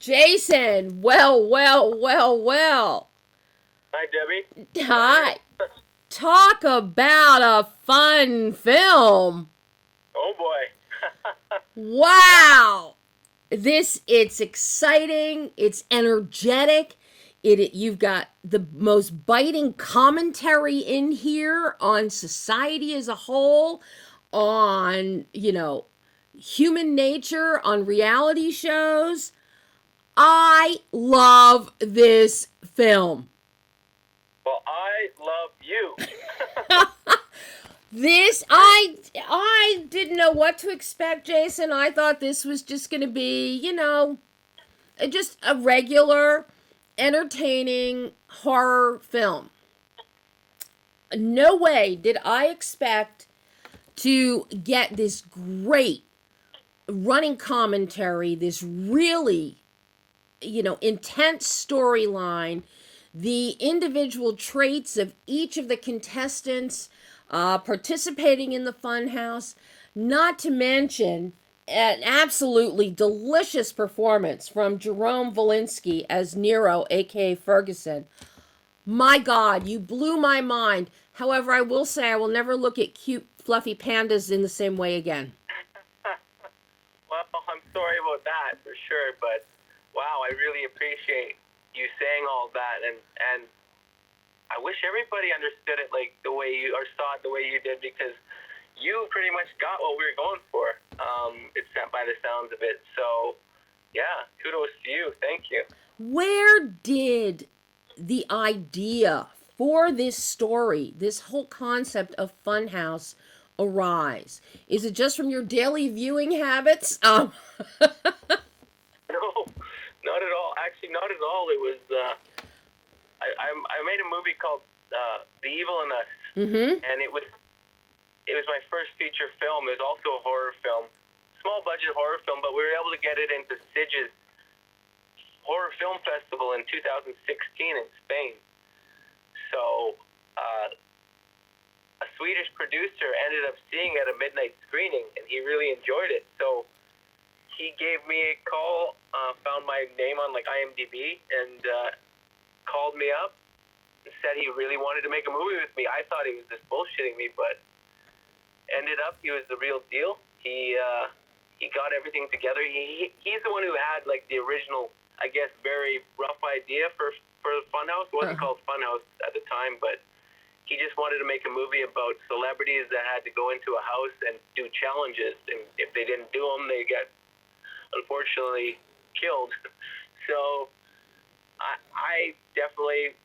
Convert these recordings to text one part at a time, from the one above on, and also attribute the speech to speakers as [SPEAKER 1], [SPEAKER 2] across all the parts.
[SPEAKER 1] Jason, well.
[SPEAKER 2] Hi, Debbie.
[SPEAKER 1] Hi. Talk about a fun film.
[SPEAKER 2] Oh, boy.
[SPEAKER 1] Wow. It's exciting, it's energetic. You've got the most biting commentary in here on society as a whole, on, human nature, on reality shows. I love this film.
[SPEAKER 2] Well, I love you.
[SPEAKER 1] I didn't know what to expect, Jason. I thought this was just going to be, just a regular, entertaining horror film. No way did I expect to get this great running commentary, this really, intense storyline, the individual traits of each of the contestants participating in the Funhouse, not to mention an absolutely delicious performance from Jerome Valinsky as Nero, aka Ferguson. My God, you blew my mind. However, I will say I will never look at cute, fluffy pandas in the same way again.
[SPEAKER 2] Well, I'm sorry about that for sure, but wow, I really appreciate you saying all that, and I wish everybody understood it like the way you, or saw it the way you did, because you pretty much got what we were going for. It's by the sounds of it. So, yeah, kudos to you. Thank you.
[SPEAKER 1] Where did the idea for this story, this whole concept of Funhouse, arise? Is it just from your daily viewing habits?
[SPEAKER 2] No, not at all. Actually, not at all. It was I made a movie called The Evil in Us, and it was my first feature film. It was also a horror film, small budget horror film, but we were able to get it into Sitges Horror Film Festival in 2016 in Spain. So a Swedish producer ended up seeing it at a midnight screening, and he really enjoyed it. So he gave me a call, found my name on like IMDb, and called me up and said he really wanted to make a movie with me. I thought he was just bullshitting me, but ended up he was the real deal. He got everything together. He's the one who had like the original, I guess, very rough idea for Funhouse. It wasn't called Funhouse at the time, but he just wanted to make a movie about celebrities that had to go into a house and do challenges, and if they didn't do them, they got unfortunately killed. So I definitely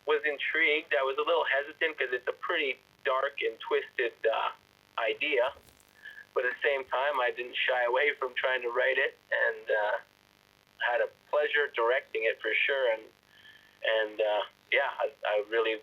[SPEAKER 2] was intrigued. I was a little hesitant because it's a pretty dark and twisted idea, but at the same time, I didn't shy away from trying to write it, and had a pleasure directing it for sure. And yeah, I really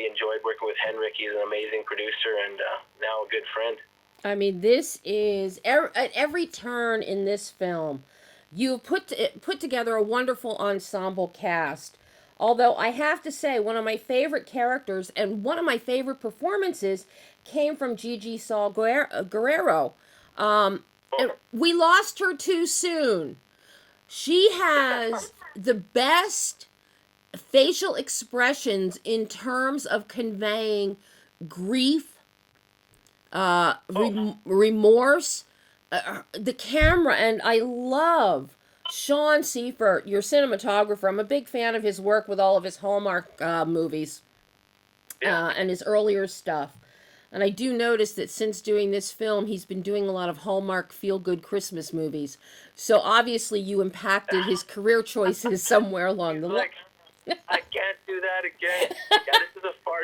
[SPEAKER 2] enjoyed working with Henrik. He's an amazing producer and now a good friend.
[SPEAKER 1] I mean, this is at every turn in this film, you put together a wonderful ensemble cast. Although I have to say, one of my favorite characters and one of my favorite performances came from Gigi Saul Guerrero. And we lost her too soon. She has the best facial expressions in terms of conveying grief, remorse, the camera, and I love Sean Seifert, your cinematographer. I'm a big fan of his work with all of his Hallmark movies and his earlier stuff. And I do notice that since doing this film, he's been doing a lot of Hallmark feel-good Christmas movies. So obviously you impacted his career choices somewhere along the line.
[SPEAKER 2] I can't do that again. Yeah, this is a far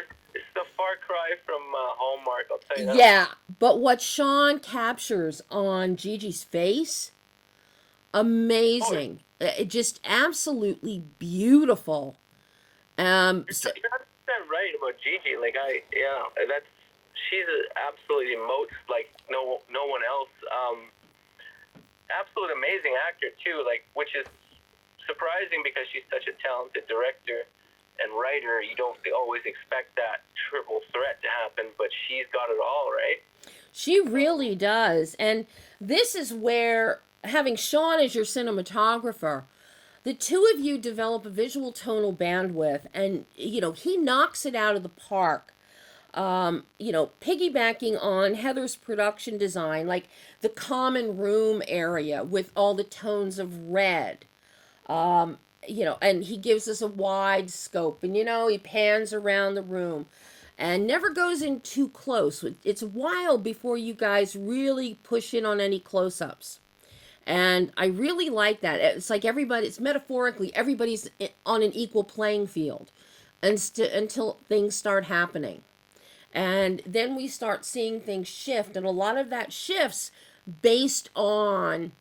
[SPEAKER 2] cry from Hallmark, I'll tell you that.
[SPEAKER 1] Yeah, but what Sean captures on Gigi's face, amazing. Just absolutely beautiful. So,
[SPEAKER 2] You're 100% right about Gigi. Like that's she's absolutely most like no one else. Absolute amazing actor too. Like which is surprising because she's such a talented director and writer. You don't always expect that triple threat to happen, but she's got it all right.
[SPEAKER 1] she really does. And this is where, having Sean as your cinematographer, the two of you develop a visual tonal bandwidth, and he knocks it out of the park. Piggybacking on Heather's production design, like the common room area with all the tones of red. And he gives us a wide scope, and he pans around the room and never goes in too close. It's a while before you guys really push in on any close ups. And I really like that. It's like it's metaphorically, everybody's on an equal playing field until things start happening. And then we start seeing things shift. And a lot of that shifts based on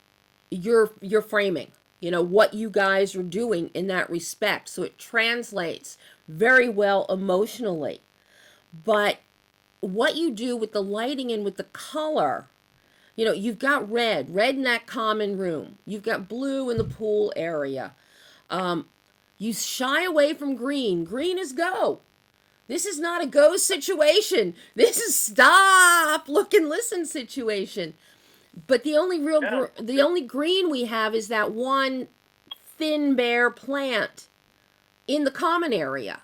[SPEAKER 1] your framing, what you guys are doing in that respect. So it translates very well emotionally. But what you do with the lighting and with the color, you've got red in that common room. You've got blue in the pool area. You shy away from green. Green is go. This is not a go situation. This is stop, look and listen situation. But the only green we have is that one thin bare plant in the common area.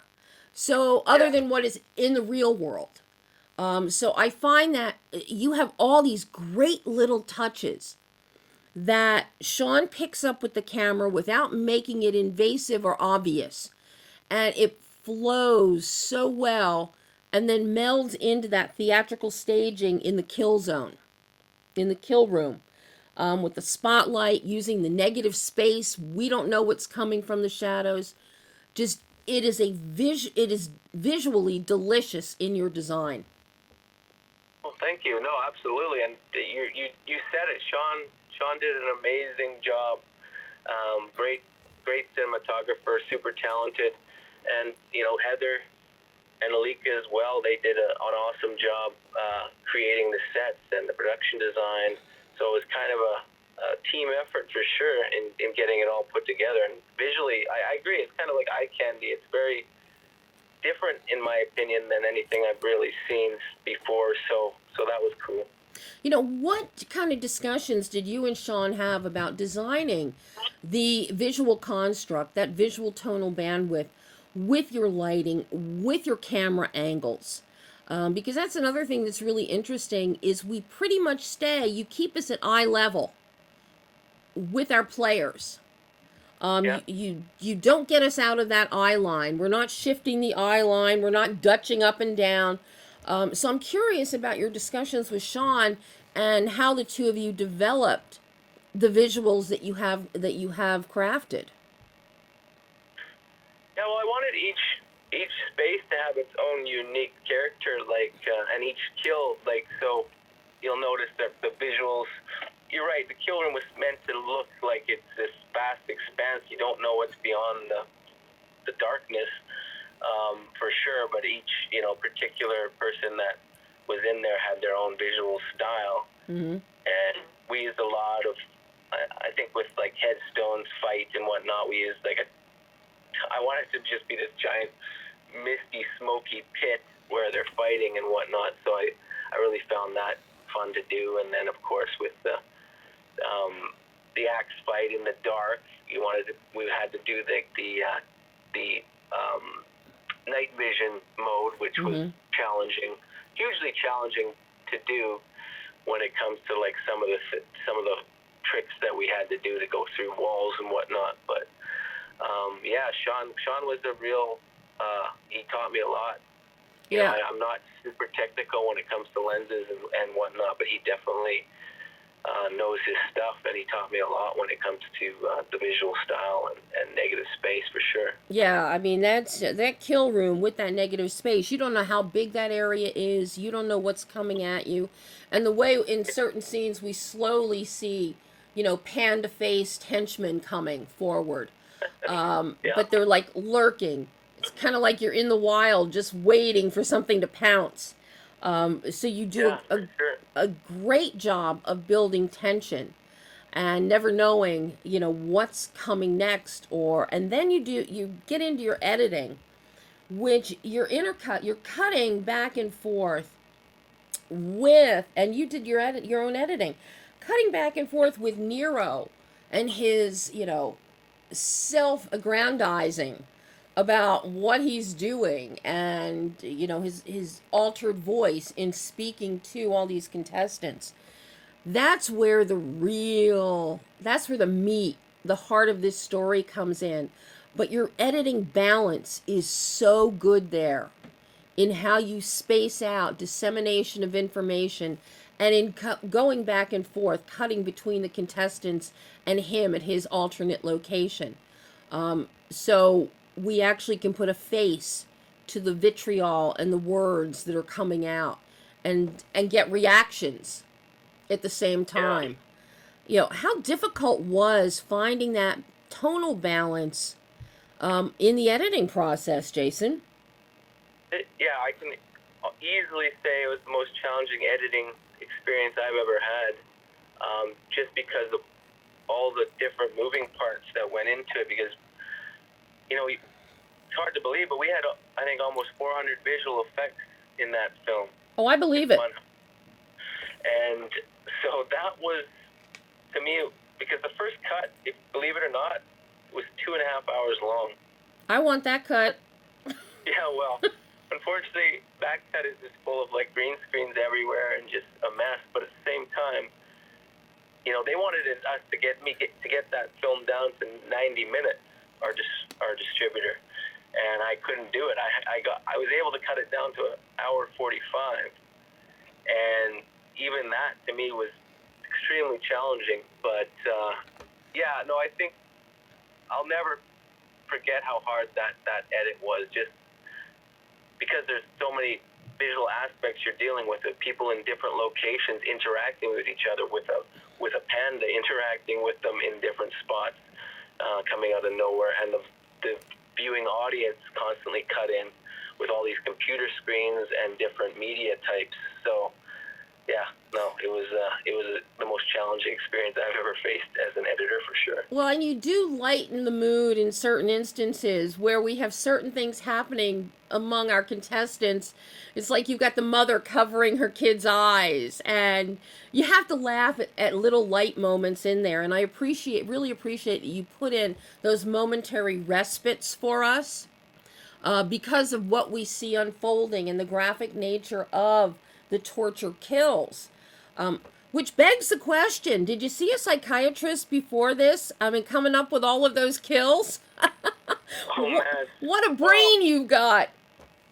[SPEAKER 1] So other than what is in the real world. So I find that you have all these great little touches that Sean picks up with the camera without making it invasive or obvious. And it flows so well and then melds into that theatrical staging in the kill zone, in the kill room. With the spotlight, using the negative space, we don't know what's coming from the shadows. Just it is visually delicious in your design.
[SPEAKER 2] Well, thank you. No, absolutely, and you said it. Sean did an amazing job. Great cinematographer, super talented, and Heather and Alika as well. They did an awesome job creating the sets and the production design. So it was kind of a team effort for sure in getting it all put together. And visually, I agree. It's kind of like eye candy. It's very different, in my opinion, than anything I've really seen before. So that was cool.
[SPEAKER 1] What kind of discussions did you and Sean have about designing the visual construct, that visual tonal bandwidth, with your lighting, with your camera angles? Because that's another thing that's really interesting is we pretty much you keep us at eye level with our players. You don't get us out of that eye line. We're not shifting the eye line. We're not dutching up and down. So I'm curious about your discussions with Sean and how the two of you developed the visuals that you have crafted.
[SPEAKER 2] Yeah, well, I wanted each space to have its own unique character, like and each kill, like so. You'll notice that the visuals. You're right. The kill room was meant to look like it's this vast expanse. You don't know what's beyond the darkness, for sure. But each particular person that was in there had their own visual style, and we used a lot of. I think with like headstones, fight and whatnot, we used like I want it to just be this giant, misty, smoky pit where they're fighting and whatnot. So I really found that fun to do. And then of course with the axe fight in the dark, we had to do the night vision mode, which was challenging, hugely challenging to do when it comes to like some of the tricks that we had to do to go through walls and whatnot. But Sean was a real. He taught me a lot. I'm not super technical when it comes to lenses and whatnot, but he definitely knows his stuff, and he taught me a lot when it comes to the visual style and negative space for sure.
[SPEAKER 1] Yeah, I mean that kill room with that negative space. You don't know how big that area is. You don't know what's coming at you, and the way in certain scenes we slowly see panda-faced henchmen coming forward.
[SPEAKER 2] Yeah,
[SPEAKER 1] But they're like lurking. It's kind of like you're in the wild just waiting for something to pounce. So you do
[SPEAKER 2] yeah, for sure.
[SPEAKER 1] a great job of building tension and never knowing, what's coming next. And then you get into your editing, which you're cutting back and forth and you did your own editing, cutting back and forth with Nero and his, self-aggrandizing about what he's doing, and his altered voice in speaking to all these contestants. That's where the meat, the heart of this story comes in. But your editing balance is so good there in how you space out dissemination of information, and in going back and forth, cutting between the contestants and him at his alternate location. So we actually can put a face to the vitriol and the words that are coming out, and get reactions at the same
[SPEAKER 2] Yeah.
[SPEAKER 1] time. How difficult was finding that tonal balance in the editing process, Jason?
[SPEAKER 2] Yeah, I can easily say it was the most challenging editing experience I've ever had, just because of all the different moving parts that went into it. Because, it's hard to believe, but we had, I think, almost 400 visual effects in that film.
[SPEAKER 1] Oh, I believe it.
[SPEAKER 2] And so that was, to me, because the first cut, believe it or not, was 2.5 hours long.
[SPEAKER 1] I want that cut.
[SPEAKER 2] Yeah, well, unfortunately, that cut is just full of like green screens everywhere and just a mess. But at the same time, they wanted us to get that film down to 90 minutes. Our distributor, and I couldn't do it. I was able to cut it down to 1:45, and even that to me was extremely challenging. But yeah, no, I think I'll never forget how hard that edit was, just because there's so many visual aspects you're dealing with, people in different locations interacting with each other, with a panda interacting with them in different spots, coming out of nowhere, and the viewing audience constantly cut in with all these computer screens and different media types. So yeah, no, it was the most challenging experience I've ever faced as an editor, for sure.
[SPEAKER 1] Well, and you do lighten the mood in certain instances where we have certain things happening among our contestants. It's like you've got the mother covering her kid's eyes, and you have to laugh at little light moments in there. And I really appreciate that you put in those momentary respites for us, because of what we see unfolding and the graphic nature of the torture kills. Which begs the question, did you see a psychiatrist before this? I mean, coming up with all of those kills?
[SPEAKER 2] Oh man,
[SPEAKER 1] What a brain you've got.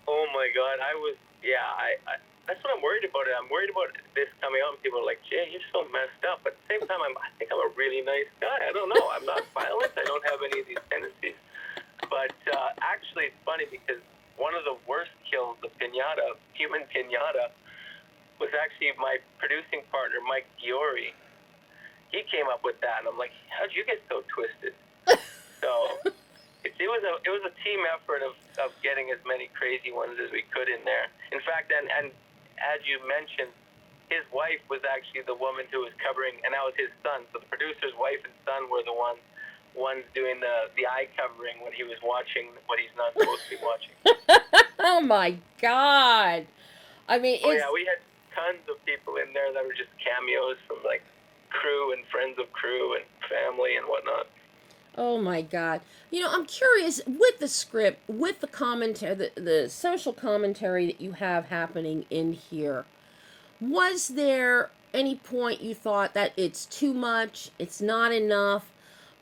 [SPEAKER 2] oh my God, I that's what I'm worried about. I'm worried about this coming out and people are like, Jay, you're so messed up. But at the same time, I think I'm a really nice guy. I don't know. I'm not violent. I don't have any of these tendencies. But actually, it's funny because one of the worst kills, the Pinata, human Pinata, was actually my producing partner, Mike Giori. He came up with that, and I'm like, how'd you get so twisted? So it was a team effort of getting as many crazy ones as we could in there. In fact, and as you mentioned, his wife was actually the woman who was covering, and that was his son. So the producer's wife and son were the ones doing the eye covering when he was watching what he's not supposed to be watching.
[SPEAKER 1] Oh my God. I mean,
[SPEAKER 2] Oh yeah, we had tons of people in there that were just cameos from like crew and friends of crew and family and whatnot.
[SPEAKER 1] oh my God. I'm curious, with the script, with the commentary, the social commentary that you have happening in here, was there any point you thought that it's too much, it's not enough?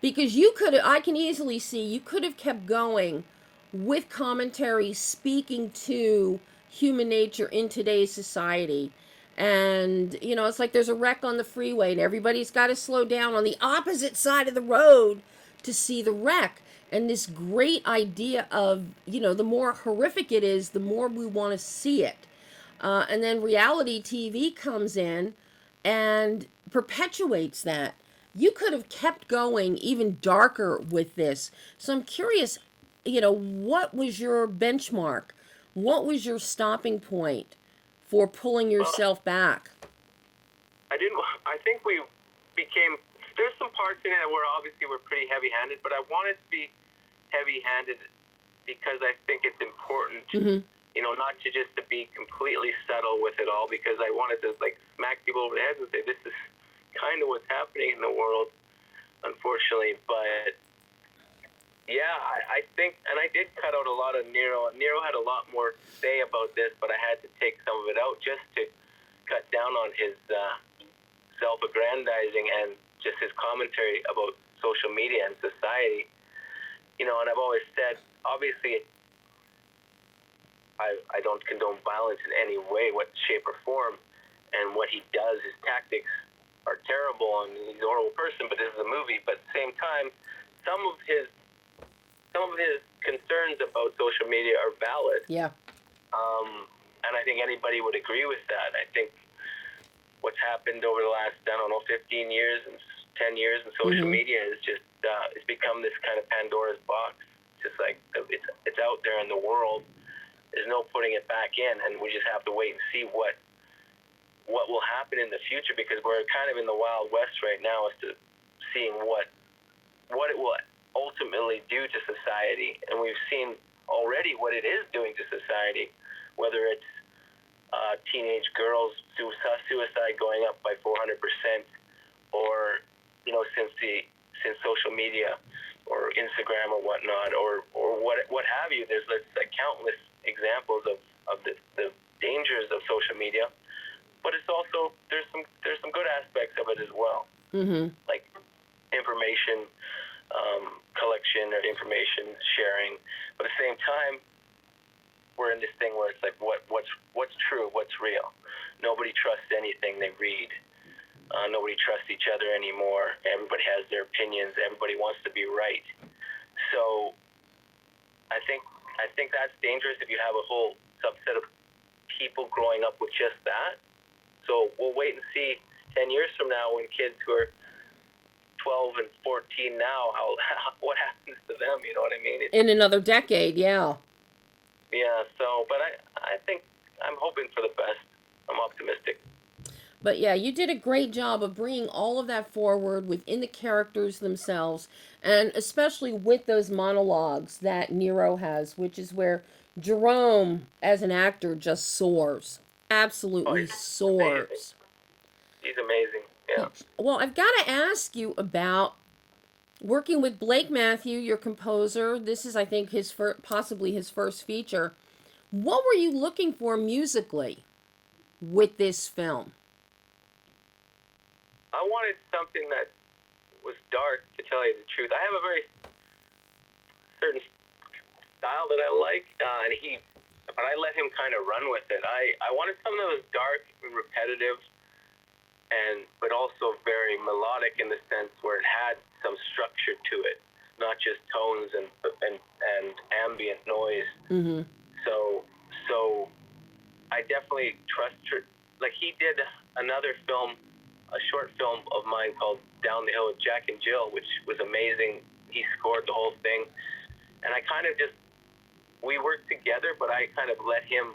[SPEAKER 1] Because I can easily see you could have kept going with commentary speaking to human nature in today's society. And, it's like there's a wreck on the freeway and everybody's got to slow down on the opposite side of the road to see the wreck. And this great idea of, the more horrific it is, the more we want to see it. And then reality TV comes in and perpetuates that. you could have kept going even darker with this. So I'm curious, what was your benchmark? What was your stopping point for pulling
[SPEAKER 2] Well,
[SPEAKER 1] yourself back?
[SPEAKER 2] I didn't. I think we became. There's some parts in it where obviously we're pretty heavy-handed, but I wanted to be heavy-handed because I think it's important.
[SPEAKER 1] Mm-hmm.
[SPEAKER 2] Not to just to be completely subtle with it all, because I wanted to like smack people over the head and say this is kind of what's happening in the world, unfortunately. But yeah, I think, and I did cut out a lot of Nero. Nero had a lot more to say about this, but I had to take some of it out just to cut down on his self-aggrandizing and just his commentary about social media and society. And I've always said, obviously, I don't condone violence in any way, what shape or form. And what he does, his tactics are terrible, and he's a horrible person. But this is a movie. But at the same time, some of his concerns about social media are valid.
[SPEAKER 1] Yeah.
[SPEAKER 2] And I think anybody would agree with that. I think what's happened over the last, 15 years and 10 years in social
[SPEAKER 1] Mm-hmm.
[SPEAKER 2] media is just it's become this kind of Pandora's box. Just like it's out there in the world. There's no putting it back in, and we just have to wait and see what will happen in the future, because we're kind of in the Wild West right now as to seeing what it will ultimately do to society. And we've seen already what it is doing to society, whether it's teenage girls suicide going up by 400%, or since social media or Instagram or whatnot, or what have you. There's like countless examples of the dangers of social media, but it's also there's some good aspects of it as well,
[SPEAKER 1] Mm-hmm.
[SPEAKER 2] like information collection or information sharing. But at the same time, we're in this thing where it's like what's true, what's real. Nobody trusts anything they read. Nobody trusts each other anymore. Everybody has their opinions. Everybody wants to be right. So I think that's dangerous if you have a whole subset of people growing up with just that. So we'll wait and see 10 years from now, when kids who are 12 and 14 now, what happens to them, you know what I mean?
[SPEAKER 1] In another decade, yeah.
[SPEAKER 2] Yeah, so, but I think I'm hoping for the best. I'm optimistic.
[SPEAKER 1] But yeah, you did a great job of bringing all of that forward within the characters themselves, and especially with those monologues that Nero has, which is where Jerome, as an actor, just soars.
[SPEAKER 2] Oh,
[SPEAKER 1] Absolutely
[SPEAKER 2] he's amazing.
[SPEAKER 1] soars.
[SPEAKER 2] He's amazing, yeah.
[SPEAKER 1] Well, I've got to ask you about working with Blake Matthew, your composer. This is, I think, possibly his first feature. What were you looking for musically with this film?
[SPEAKER 2] I wanted something that was dark, to tell you the truth. I have a very certain style that I like, but I let him kind of run with it. I wanted something that was dark and repetitive, but also very melodic in the sense where it had some structure to it, not just tones and ambient noise.
[SPEAKER 1] Mm-hmm.
[SPEAKER 2] So I definitely trust her. Like, he did another film, a short film of mine called Down the Hill with Jack and Jill, which was amazing. He scored the whole thing, and I kind of we worked together, but I kind of let him.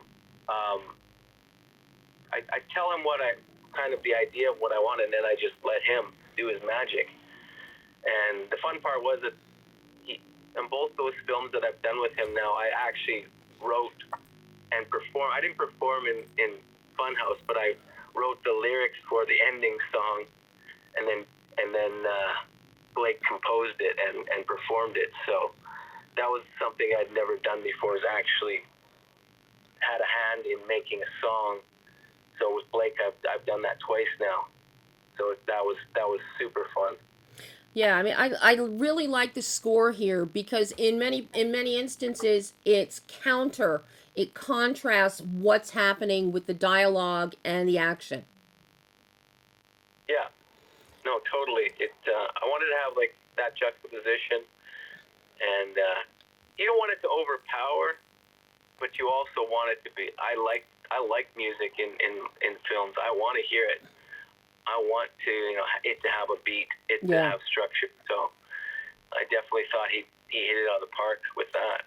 [SPEAKER 2] I tell him the idea of what I want, and then I just let him do his magic. And the fun part was that in both those films that I've done with him now, I actually wrote and performed. I didn't perform in Funhouse, but I wrote the lyrics for the ending song, and then Blake composed it and performed it. So that was something I'd never done before, is actually had a hand in making a song. So with Blake, I've done that twice now. So that was super fun.
[SPEAKER 1] Yeah, I mean, I really like the score here because in many instances it's counter. It contrasts what's happening with the dialogue and the action.
[SPEAKER 2] Yeah, no, totally. I wanted to have like that juxtaposition, and you don't want it to overpower, but you also want it to be. I like music in films. I want to hear it. I want to, it to have a beat, it to
[SPEAKER 1] Yeah.
[SPEAKER 2] have structure. So I definitely thought he hit it out of the park with that.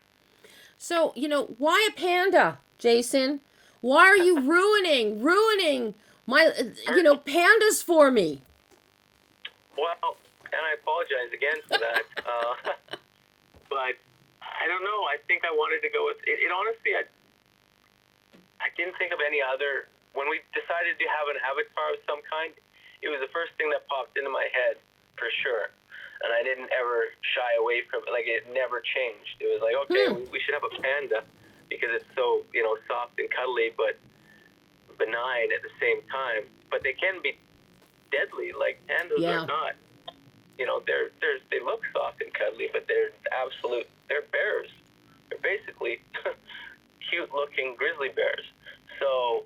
[SPEAKER 1] So, why a panda, Jason? Why are you ruining my, pandas for me?
[SPEAKER 2] Well, and I apologize again for that. But I don't know. I think I wanted to go with it. Honestly, I didn't think of any other. When we decided to have an avatar of some kind, it was the first thing that popped into my head for sure. And I didn't ever shy away from it. Like, it never changed. It was like, okay, we should have a panda because it's so, soft and cuddly, but benign at the same time. But they can be deadly. Like, pandas are
[SPEAKER 1] Yeah.
[SPEAKER 2] not. They look soft and cuddly, but they're bears. They're basically cute-looking grizzly bears. So,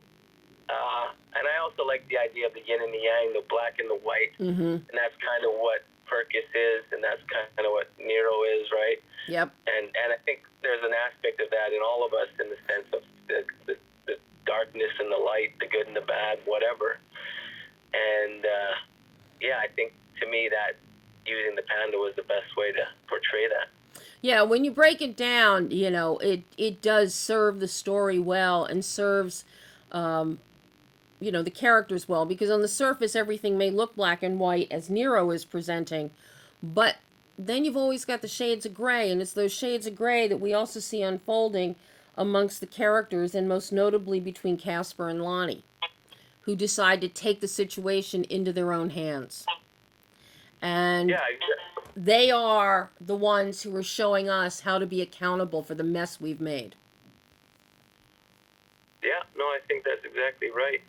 [SPEAKER 2] and I also like the idea of the yin and the yang, the black and the white, and that's kind of what Perkis is, and that's kind of what Nero is, right?
[SPEAKER 1] Yep.
[SPEAKER 2] And I think there's an aspect of that in all of us, in the sense of the darkness and the light, the good and the bad, whatever. And yeah, I think to me that using the panda was the best way to portray that.
[SPEAKER 1] Yeah, when you break it down, it does serve the story well and serves the characters well, because on the surface everything may look black and white as Nero is presenting, but then you've always got the shades of gray, and it's those shades of gray that we also see unfolding amongst the characters, and most notably between Casper and Lonnie, who decide to take the situation into their own hands. And
[SPEAKER 2] Yeah, exactly.
[SPEAKER 1] they are the ones who are showing us how to be accountable for the mess we've made.
[SPEAKER 2] Yeah, no, I think that's exactly right.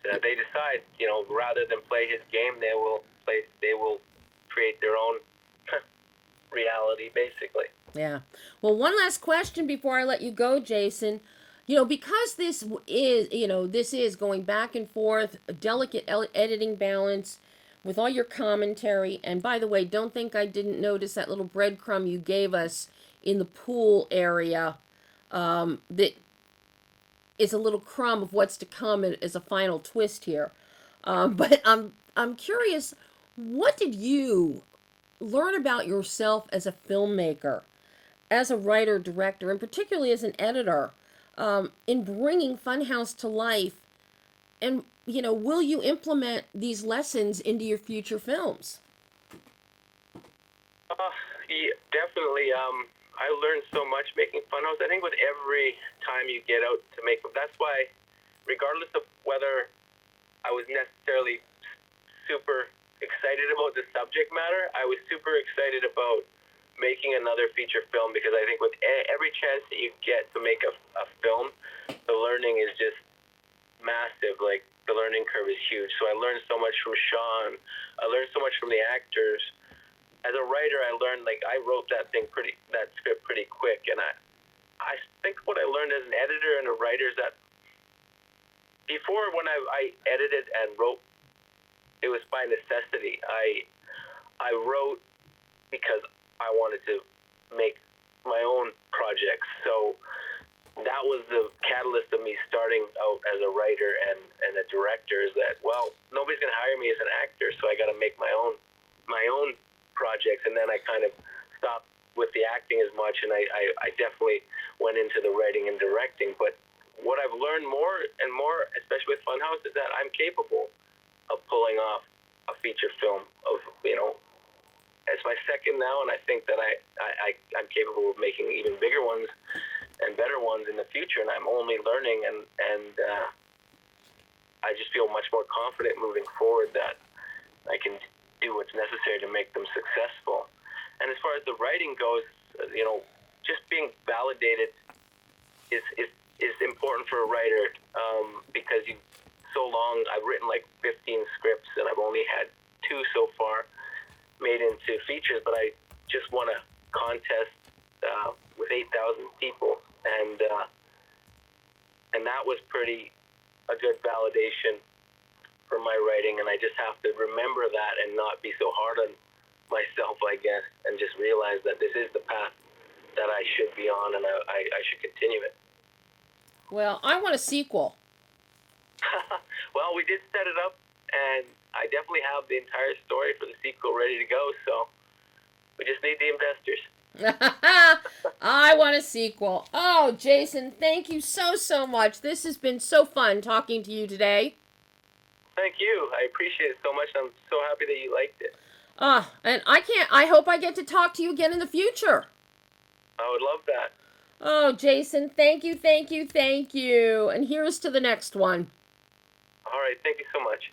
[SPEAKER 2] They decide, rather than play his game, they will create their own reality, basically.
[SPEAKER 1] Yeah. Well, one last question before I let you go, Jason. Because this is going back and forth, a delicate editing balance with all your commentary. And by the way, don't think I didn't notice that little breadcrumb you gave us in the pool area. That is a little crumb of what's to come as a final twist here. But I'm curious, what did you learn about yourself as a filmmaker, as a writer director, and particularly as an editor, in bringing Funhouse to life? And will you implement these lessons into your future films?
[SPEAKER 2] Yeah, definitely. I learned so much making Funhouse. I think with every time you get out to make them, that's why, regardless of whether I was necessarily super excited about the subject matter, I was super excited about making another feature film, because I think with every chance that you get to make a film, the learning is just massive. Like, the learning curve is huge. So I learned so much from Sean. I learned so much from the actors. As a writer, I learned, like, I wrote that script pretty quick, and I think what I learned as an editor and a writer is that before, when I edited and wrote, it was by necessity. I wrote because I wanted to make my own projects. So that was the catalyst of me starting out as a writer and a director, is that, well, nobody's going to hire me as an actor, so I got to make my own projects. And then I kind of stopped with the acting as much, and I definitely went into the writing and directing. But what I've learned more and more, especially with Funhouse, is that I'm capable of pulling off a feature film. It's my second now, and I think that I'm capable of making even bigger ones and better ones in the future. And I'm only learning, and I just feel much more confident moving forward that I can do what's necessary to make them successful. And as far as the writing goes, just being validated is important for a writer, because I've written like 15 scripts, and I've only had 2 so far made into features, but I just won a contest with 8,000 people, and that was a good validation for my writing. And I just have to remember that and not be so hard on myself, I guess, and just realize that this is the path that I should be on, and I should continue it.
[SPEAKER 1] Well, I want a sequel.
[SPEAKER 2] Well, we did set it up and I definitely have the entire story for the sequel ready to go, so we just need the investors.
[SPEAKER 1] I want a sequel. Oh, Jason, thank you so much. This has been so fun talking to you today.
[SPEAKER 2] Thank you. I appreciate it so much. I'm so happy that you liked it.
[SPEAKER 1] And I hope I get to talk to you again in the future.
[SPEAKER 2] I would love that.
[SPEAKER 1] Oh, Jason, thank you. And here's to the next one.
[SPEAKER 2] All right. Thank you so much.